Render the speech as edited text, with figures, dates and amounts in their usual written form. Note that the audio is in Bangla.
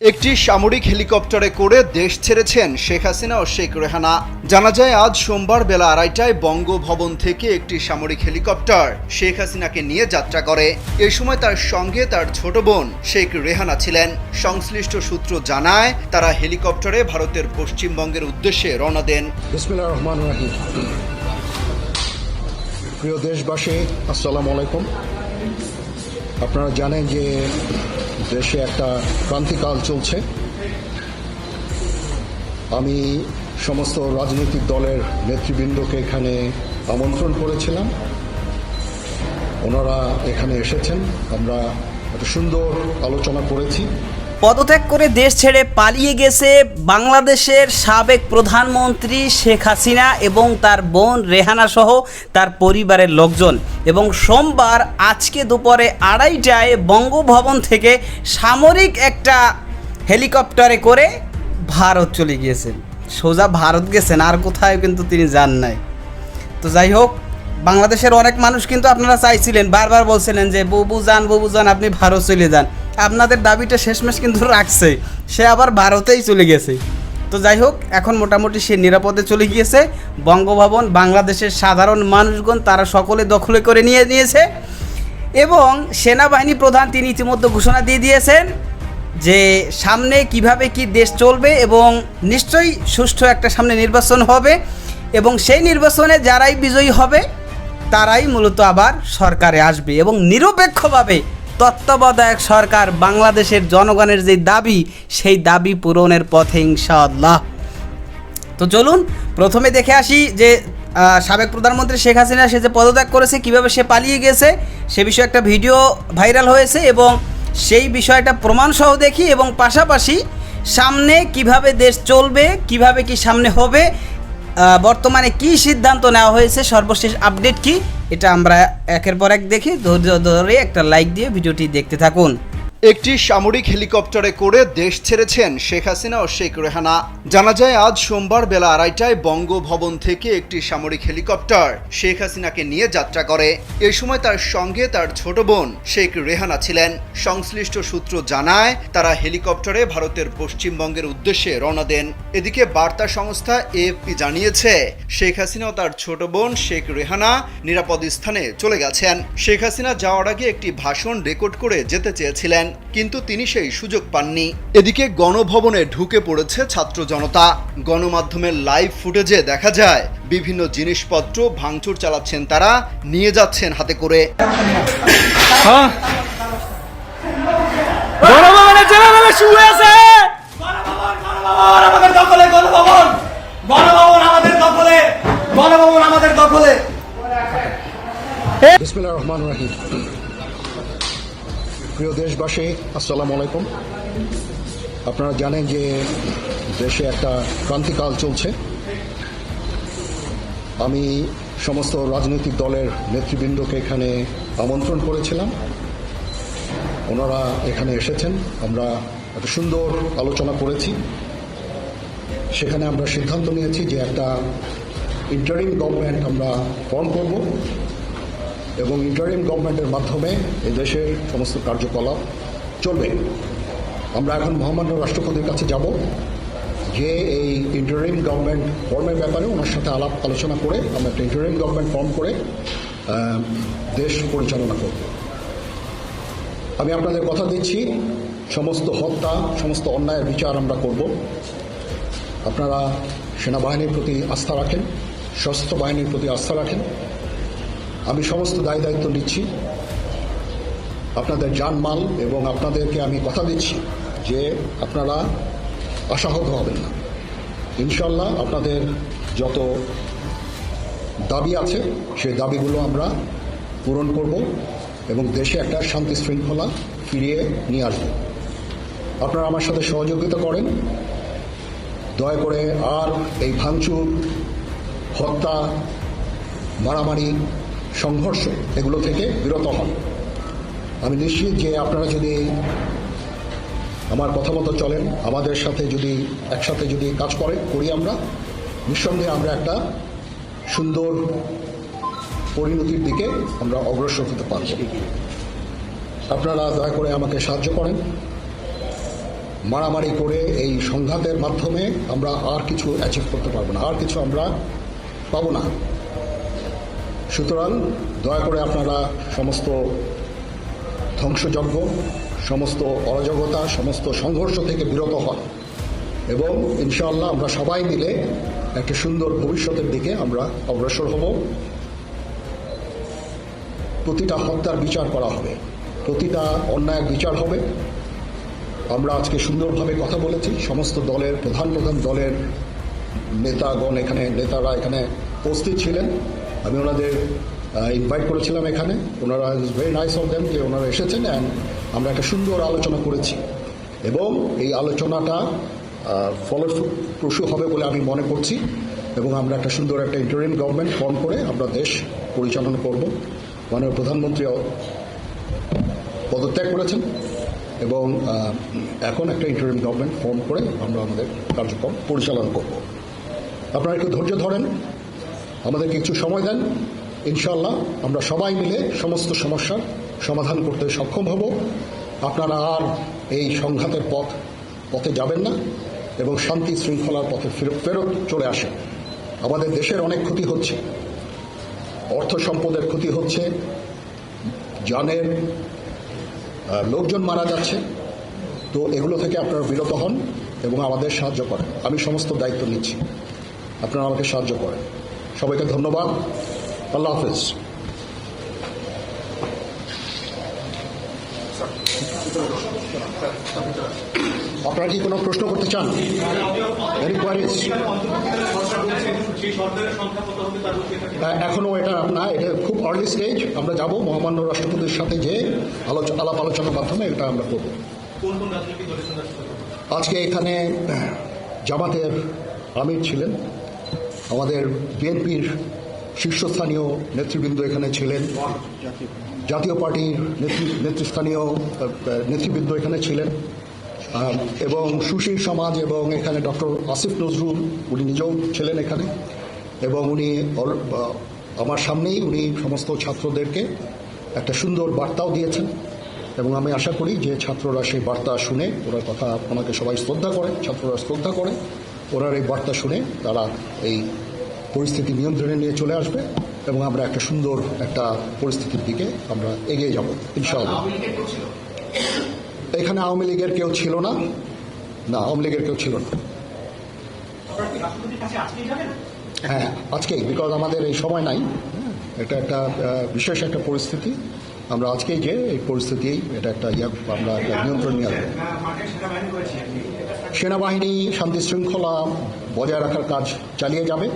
একটি সামরিক হেলিকপ্টারে করে দেশ ছেড়েছেন শেখ হাসিনা ও শেখ রেহানা। জানা যায় আজ সোমবার বেলা 2:30টায় বঙ্গভবন থেকে একটি সামরিক হেলিকপ্টার শেখ হাসিনাকে নিয়ে যাত্রা করে। এ সময় তার সঙ্গে তার ছোট বোন শেখ রেহানা ছিলেন। সংশ্লিষ্ট সূত্র জানায় তারা হেলিকপ্টারে ভারতের পশ্চিমবঙ্গের উদ্দেশ্যে রওনা দেন। বিসমিল্লাহির রহমানির রহিম। প্রিয় দেশবাসী, আসসালামু আলাইকুম। আপনারা জানেন যে দেশে একটা ক্রান্তিকাল চলছে। আমি সমস্ত রাজনৈতিক দলের নেতৃবৃন্দকে এখানে আমন্ত্রণ করেছিলাম। ওনারা এখানে এসেছেন, আমরা একটা সুন্দর আলোচনা করেছি। পদত্যাগ করে দেশ ছেড়ে পালিয়ে গেছে বাংলাদেশের সাবেক প্রধানমন্ত্রী শেখ হাসিনা এবং তার বোন রেহানা সহ তার পরিবারের লোকজন, এবং সোমবার আজকে দুপুরে 2:30টায় বঙ্গভবন থেকে সামরিক একটা হেলিকপ্টারে করে ভারত চলে গিয়েছেন। সোজা ভারত গেছেন, আর কোথায় কিন্তু তিনি যান নাই। তো যাই হোক, বাংলাদেশের অনেক মানুষ কিন্তু আপনারা চাইছিলেন, বারবার বলছিলেন যে বুবু যান আপনি ভারত চলে যান। আপনাদের দাবিটা শেষমেশ কিন্তু রাখছে, সে আবার ভারতেই চলে গেছে। তো যাই হোক, এখন মোটামুটি সে নিরাপদে চলে গিয়েছে। বঙ্গভবন বাংলাদেশের সাধারণ মানুষগণ তারা সকলে দখলে করে নিয়েছে, এবং সেনাবাহিনী প্রধান তিনি ইতিমধ্যে ঘোষণা দিয়ে দিয়েছেন যে সামনে কিভাবে কি দেশ চলবে, এবং নিশ্চয়ই সুষ্ঠু একটা সামনে নির্বাচন হবে, এবং সেই নির্বাচনে যারাই বিজয়ী হবে তারাই মূলত আবার সরকারে আসবে, এবং নিরপেক্ষভাবে তত্ত্বাবধায়ক সরকার বাংলাদেশের জনগণের যে দাবি সেই দাবি পূরণের পথে ইনশাআল্লাহ। তো চলুন প্রথমে দেখে আসি যে সাবেক প্রধানমন্ত্রী শেখ হাসিনা সে যে পদত্যাগ করেছে, কিভাবে সে পালিয়ে গেছে সে বিষয়ে একটা ভিডিও ভাইরাল হয়েছে, এবং সেই বিষয়টা প্রমাণসহ দেখি, এবং পাশাপাশি সামনে কিভাবে দেশ চলবে, কিভাবে কি সামনে হবে, বর্তমানে কি সিদ্ধান্ত নেওয়া হয়েছে, সর্বশেষ আপডেট কি, এটা আমরা একের পর এক দেখি। ধৈর্য ধরে একটা লাইক দিয়ে ভিডিওটি দেখতে থাকুন। একটি সামরিক হেলিকপ্টারে করে দেশ ছেড়েছেন শেখ হাসিনা ও শেখ রেহানা। জানা যায় আজ সোমবার বেলা 2:30টায় বঙ্গভবন থেকে একটি সামরিক হেলিকপ্টার শেখ হাসিনাকে নিয়ে যাত্রা করে। এ সময় তার সঙ্গে তার ছোট বোন শেখ রেহানা ছিলেন। সংশ্লিষ্ট সূত্র জানায় তারা হেলিকপ্টারে ভারতের পশ্চিমবঙ্গের উদ্দেশ্যে রওনা দেন। এদিকে বার্তা সংস্থা এএফপি জানিয়েছে শেখ হাসিনা ও তার ছোট বোন শেখ রেহানা নিরাপদ স্থানে চলে গেছেন। শেখ হাসিনা যাওয়ার আগে একটি ভাষণ রেকর্ড করে যেতে চেয়েছিলেন, কিন্তু তিনি সেই সুযোগ পাননি। এদিকে গণভবনে ঢুকে পড়েছে ছাত্র জনতা। গণমাধ্যমের লাইভ ফুটেজে দেখা যায় বিভিন্ন জিনিসপত্র ভাঙচুর চালাচ্ছেন তারা, নিয়ে যাচ্ছেন হাতে করে। বিসমিল্লাহির রহমানির রহিম। প্রিয় দেশবাসী, আসসালামু আলাইকুম। আপনারা জানেন যে দেশে একটা ক্রান্তিকাল চলছে। আমি সমস্ত রাজনৈতিক দলের নেতৃবৃন্দকে এখানে আমন্ত্রণ করেছিলাম। ওনারা এখানে এসেছেন, আমরা একটা সুন্দর আলোচনা করেছি। সেখানে আমরা সিদ্ধান্ত নিয়েছি যে একটা ইন্টারিম গভর্নমেন্ট আমরা ফর্ম করব, এবং ইন্টারিম গভর্নমেন্টের মাধ্যমে এই দেশের সমস্ত কার্যকলাপ চলবে। আমরা এখন মহামান্য রাষ্ট্রপতির কাছে যাব, যে এই ইন্টারিম গভর্নমেন্ট ফর্মের ব্যাপারে ওনার সাথে আলাপ আলোচনা করে আমরা একটা ইন্টারিম গভর্নমেন্ট ফর্ম করে দেশ পরিচালনা করব। আমি আপনাদের কথা দিচ্ছি, সমস্ত হত্যা, সমস্ত অন্যায়ের বিচার আমরা করব। আপনারা সেনাবাহিনীর প্রতি আস্থা রাখেন, সশস্ত্র বাহিনীর প্রতি আস্থা রাখেন। আমি সমস্ত দায় দায়িত্ব নিচ্ছি, আপনাদের জানমাল, এবং আপনাদেরকে আমি কথা দিচ্ছি যে আপনারা আশাহত হবেন না। ইনশাল্লাহ আপনাদের যত দাবি আছে সেই দাবিগুলো আমরা পূরণ করব, এবং দেশে একটা শান্তি শৃঙ্খলা ফিরিয়ে নিয়ে আসব। আপনারা আমার সাথে সহযোগিতা করেন, দয়া করে আর এই ভাঙচুর, হত্যা, মারামারি, সংঘর্ষ এগুলো থেকে বিরত হন। আমি নিশ্চিত যে আপনারা যদি আমার কথা মতো চলেন, আমাদের সাথে যদি একসাথে যদি কাজ করি আমরা, নিঃসন্দেহে আমরা একটা সুন্দর পরিণতির দিকে আমরা অগ্রসর হতে পারব। আপনারা দয়া করে আমাকে সাহায্য করেন। মারামারি করে এই সংঘাতের মাধ্যমে আমরা আর কিছু অ্যাচিভ করতে পারবো না, আর কিছু আমরা পাবো না। সুতরাং দয়া করে আপনারা সমস্ত ধ্বংসযজ্ঞ, সমস্ত অরাজকতা, সমস্ত সংঘর্ষ থেকে বিরত হন এবং ইনশাআল্লাহ আমরা সবাই মিলে একটা সুন্দর ভবিষ্যতের দিকে আমরা অগ্রসর হব। প্রতিটা হত্যার বিচার করা হবে, প্রতিটা অন্যায়ের বিচার হবে। আমরা আজকে সুন্দরভাবে কথা বলেছি, সমস্ত দলের প্রধান দলের নেতারা এখানে উপস্থিত ছিলেন। আমি ওনাদের ইনভাইট করেছিলাম এখানে, ওনারা ভেরি নাইস অফ দেম যে ওনারা এসেছেন অ্যান্ড আমরা একটা সুন্দর আলোচনা করেছি এবং এই আলোচনাটা ফলপ্রসূ হবে বলে আমি মনে করছি এবং আমরা একটা সুন্দর একটা ইন্টারিম গভর্নমেন্ট ফর্ম করে আমরা দেশ পরিচালনা করব। মাননীয় প্রধানমন্ত্রী পদত্যাগ করেছেন এবং এখন একটা ইন্টারিম গভর্নমেন্ট ফর্ম করে আমরা আমাদের কার্যক্রম পরিচালনা করব। আপনারা একটু ধৈর্য ধরেন, আমাদের কিছু সময় দেন, ইনশাআল্লাহ আমরা সবাই মিলে সমস্ত সমস্যার সমাধান করতে সক্ষম হব। আপনারা আর এই সংঘাতের পথে যাবেন না এবং শান্তি শৃঙ্খলার পথে ফেরত চলে আসেন। আমাদের দেশের অনেক ক্ষতি হচ্ছে, অর্থ সম্পদের ক্ষতি হচ্ছে, জানের লোকজন মারা যাচ্ছে। তো এগুলো থেকে আপনারা বিরত হন এবং আমাদের সাহায্য করেন। আমি সমস্ত দায়িত্ব নিচ্ছি, আপনারা আমাকে সাহায্য করেন। সবাইকে ধন্যবাদ। আল্লাহ হাফেজ। আপনারা কি কোনো প্রশ্ন করতে চান? এখনো এটা না, এটা খুব আর্লি স্টেজ। আমরা যাব মহামান্য রাষ্ট্রপতির সাথে যে আলাপ আলোচনার মাধ্যমে এটা আমরা করব। আজকে এখানে জামাতের আমির ছিলেন, আমাদের বিএনপির শীর্ষস্থানীয় নেতৃবৃন্দ এখানে ছিলেন, জাতীয় পার্টির নেতৃস্থানীয় নেতৃবৃন্দ এখানে ছিলেন এবং সুশীল সমাজ এবং এখানে ডক্টর আসিফ নজরুল উনি নিজেও ছিলেন এখানে এবং উনি আমার সামনেই উনি সমস্ত ছাত্রদেরকে একটা সুন্দর বার্তাও দিয়েছেন এবং আমি আশা করি যে ছাত্ররা সেই বার্তা শুনে, ওরা কথা ওনাকে সবাই শ্রদ্ধা করে, ছাত্ররা শ্রদ্ধা করে, ওনার এই বার্তা শুনে তারা এই পরিস্থিতি নিয়ন্ত্রণে নিয়ে চলে আসবে এবং আমরা একটা সুন্দর একটা পরিস্থিতির দিকে আমরা এগিয়ে যাব ইনশাআল্লাহ। এখানে আওয়ামী লীগের কেউ ছিল না, আওয়ামী লীগের কেউ ছিল না। হ্যাঁ, আজকেই, বিকজ আমাদের এই সময় নাই, এটা একটা বিশেষ একটা পরিস্থিতি। আমরা আজকেই যে এই পরিস্থিতি, এটা একটা আমরা একটা নিয়ন্ত্রণ নিয়ে আসবো। সেনাবাহিনী শান্তি শৃঙ্খলা বজায় রাখার কাজ চালিয়ে যাবে।